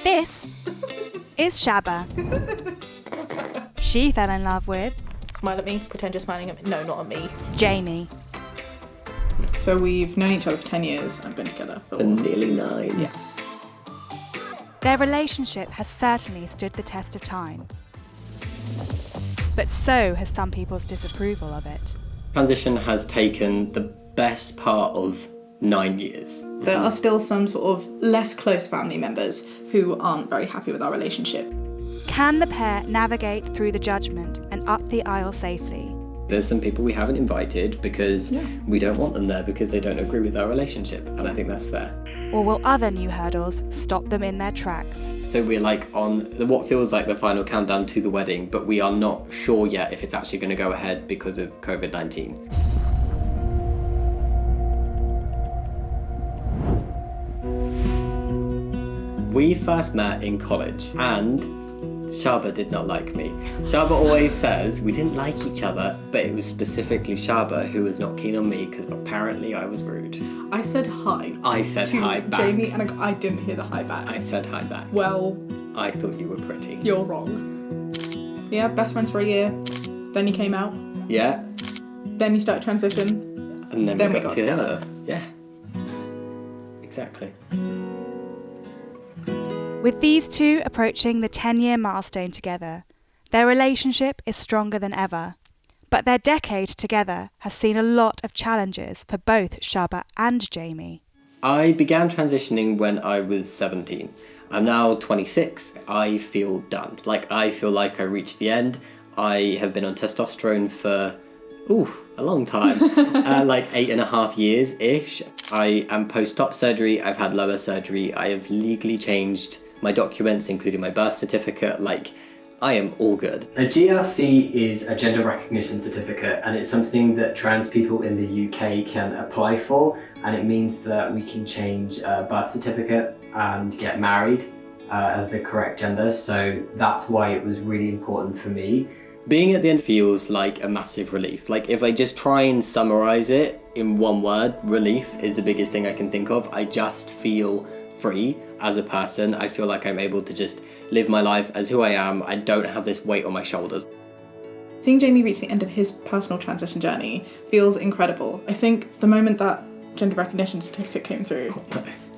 This is Shaaba. She fell in love with Smile at me, pretend you're smiling at me. No, not at me. Jamie. So we've known each other for 10 years and been together for nearly 9. Yeah. Their relationship has certainly stood the test of time. But so has some people's disapproval of it. Transition has taken the best part of 9 years. There are still some sort of less close family members who aren't very happy with our relationship. Can the pair navigate through the judgment and up the aisle safely? There's some people we haven't invited because we don't want them there because they don't agree with our relationship, and I think that's fair. Or will other new hurdles stop them in their tracks? So we're like on what feels like the final countdown to the wedding, but we are not sure yet if it's actually going to go ahead because of COVID-19. We first met in college and Shaaba did not like me. Shaaba always says we didn't like each other, but it was specifically Shaaba who was not keen on me because apparently I was rude. I said hi. I said to hi back. Jamie, and I didn't hear the hi back. I said hi back. Well, I thought you were pretty. you're wrong. Yeah, best friends for a year. Then you came out. Yeah. Then you started transition. And then we got together. Yeah. Exactly. With these two approaching the 10-year milestone together, their relationship is stronger than ever. But their decade together has seen a lot of challenges for both Shaaba and Jamie. I began transitioning when I was 17. I'm now 26. I feel done. I feel like I reached the end. I have been on testosterone for, a long time. 8.5 years-ish. I am post-op surgery. I've had lower surgery. I have legally changed my documents, including my birth certificate. I am all good. A GRC is a gender recognition certificate, and it's something that trans people in the UK can apply for, and it means that we can change a birth certificate and get married as the correct gender, so that's why it was really important for me. Being at the end feels like a massive relief. If I just try and summarize it in one word, relief is the biggest thing I can think of. I just feel free as a person. I feel like I'm able to just live my life as who I am. I don't have this weight on my shoulders. Seeing Jamie reach the end of his personal transition journey feels incredible. I think the moment that gender recognition certificate came through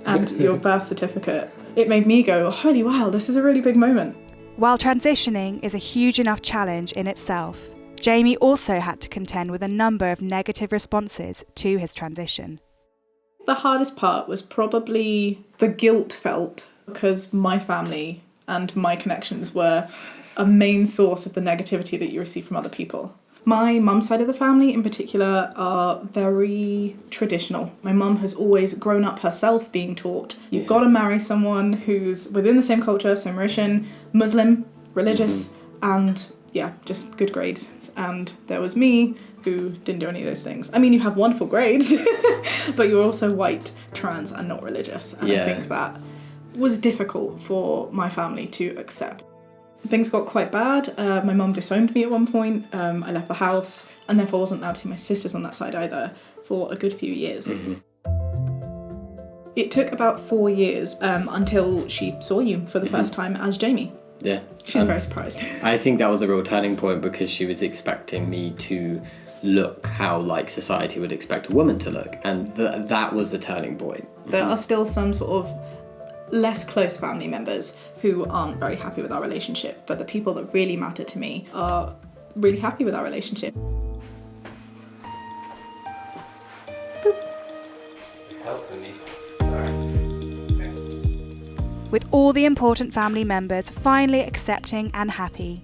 and your birth certificate, it made me go, holy wow, this is a really big moment. While transitioning is a huge enough challenge in itself, Jamie also had to contend with a number of negative responses to his transition. The hardest part was probably the guilt felt because my family and my connections were a main source of the negativity that you receive from other people. My mum's side of the family in particular are very traditional. My mum has always grown up herself being taught you've got to marry someone who's within the same culture, so Mauritian, Muslim, religious, and just good grades. And there was me who didn't do any of those things. I mean, you have wonderful grades, but you're also white, trans, and not religious. And I think that was difficult for my family to accept. Things got quite bad. My mum disowned me at one point. I left the house and therefore wasn't allowed to see my sisters on that side either for a good few years. Mm-hmm. It took about 4 years until she saw you for the first time as Jamie. Yeah. She was very surprised. I think that was a real turning point because she was expecting me to look how society would expect a woman to look, and that was a turning point. There are still some sort of less close family members who aren't very happy with our relationship, but the people that really matter to me are really happy with our relationship. Helping me. With all the important family members finally accepting and happy,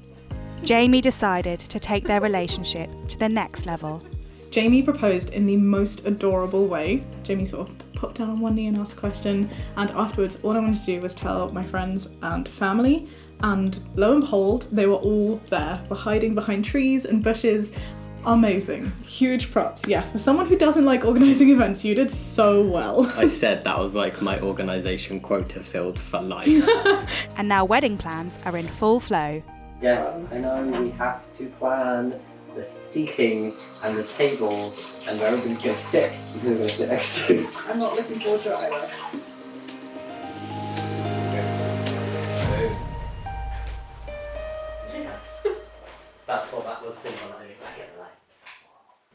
Jamie decided to take their relationship to the next level. Jamie proposed in the most adorable way. Jamie sort of popped down on one knee and asked a question, and afterwards all I wanted to do was tell my friends and family, and lo and behold, they were all there. We're hiding behind trees and bushes. Amazing. Huge props. Yes, for someone who doesn't like organising events, you did so well. I said that was my organisation quota filled for life. And now wedding plans are in full flow. Yes, I know we have to plan the seating and the table and where everybody's going to sit. Who's going to sit next to? I'm not looking forward to it either.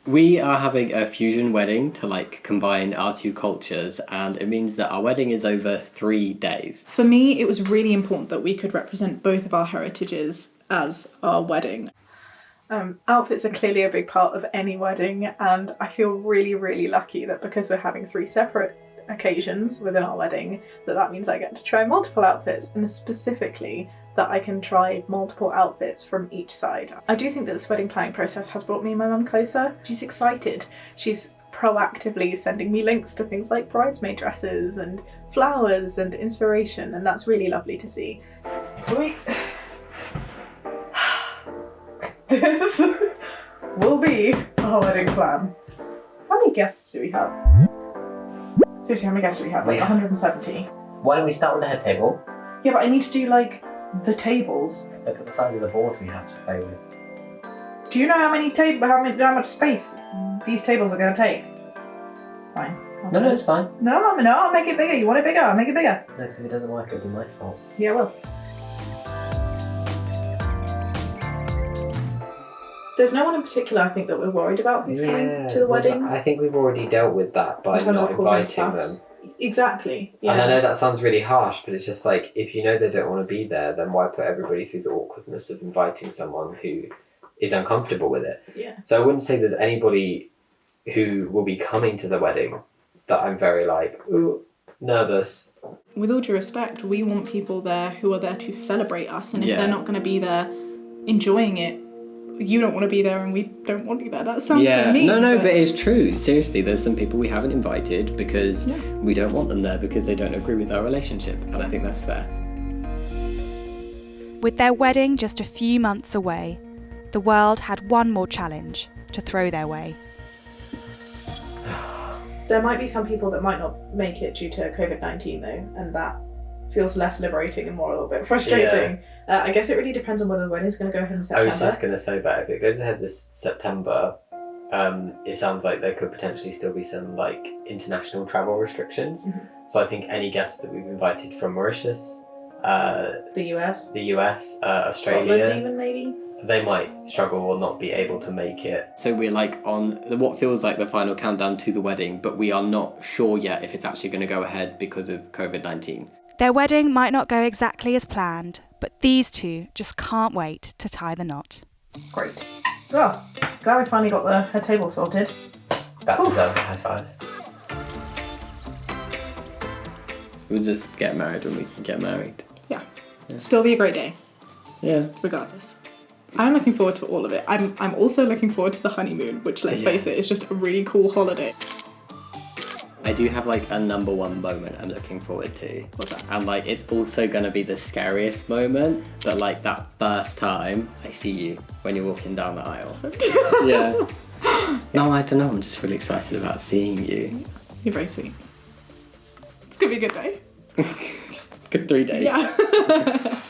We are having a fusion wedding to like combine our two cultures, and it means that our wedding is over 3 days. For me, it was really important that we could represent both of our heritages as our wedding. Outfits are clearly a big part of any wedding, and I feel really, really lucky that because we're having 3 separate occasions within our wedding, that means I get to try multiple outfits, and specifically that I can try multiple outfits from each side. I do think that this wedding planning process has brought me and my mum closer. She's excited. She's proactively sending me links to things like bridesmaid dresses and flowers and inspiration, and that's really lovely to see. This will be our wedding plan. How many guests do we have? Seriously, how many guests do we have? Like 170. Why don't we start with the head table? Yeah, but I need to do like the tables. Look at the size of the board we have to play with. Do you know how much space these tables are going to take? Fine. No, it's fine. No, I'll make it bigger. You want it bigger? I'll make it bigger. No, because if it doesn't work, it'll be my fault. Yeah, well. There's no one in particular, I think, that we're worried about who's coming to the wedding. I think we've already dealt with that by not inviting them. Exactly. Yeah. And I know that sounds really harsh, but it's just like, if you know they don't want to be there, then why put everybody through the awkwardness of inviting someone who is uncomfortable with it? Yeah. So I wouldn't say there's anybody who will be coming to the wedding that I'm very like, ooh, nervous. With all due respect, we want people there who are there to celebrate us, and if they're not going to be there enjoying it, you don't want to be there and we don't want you there. That sounds so mean. But it's true. Seriously, there's some people we haven't invited because we don't want them there because they don't agree with our relationship, and I think that's fair. With their wedding just a few months away, the world had one more challenge to throw their way. There might be some people that might not make it due to COVID-19 though, and that feels less liberating and more a little bit frustrating. I guess it really depends on whether the wedding is going to go ahead in September. I was just going to say that if it goes ahead this September, it sounds like there could potentially still be some like international travel restrictions. Mm-hmm. So I think any guests that we've invited from Mauritius, the US, Australia, Scotland even maybe, they might struggle or not be able to make it. So we're like on what feels like the final countdown to the wedding, but we are not sure yet if it's actually going to go ahead because of COVID-19. Their wedding might not go exactly as planned, but these two just can't wait to tie the knot. Great. Well, glad we finally got her table sorted. That deserves a high five. We'll just get married when we can get married. Yeah. Still be a great day. Yeah. Regardless. I'm looking forward to all of it. I'm also looking forward to the honeymoon, which, let's face it, is just a really cool holiday. I do have like a number one moment I'm looking forward to. What's that? And like it's also gonna be the scariest moment, but like that first time I see you when you're walking down the aisle. Yeah. No, I don't know, I'm just really excited about seeing you. You're very sweet. It's gonna be a good day. Good 3 days. Yeah.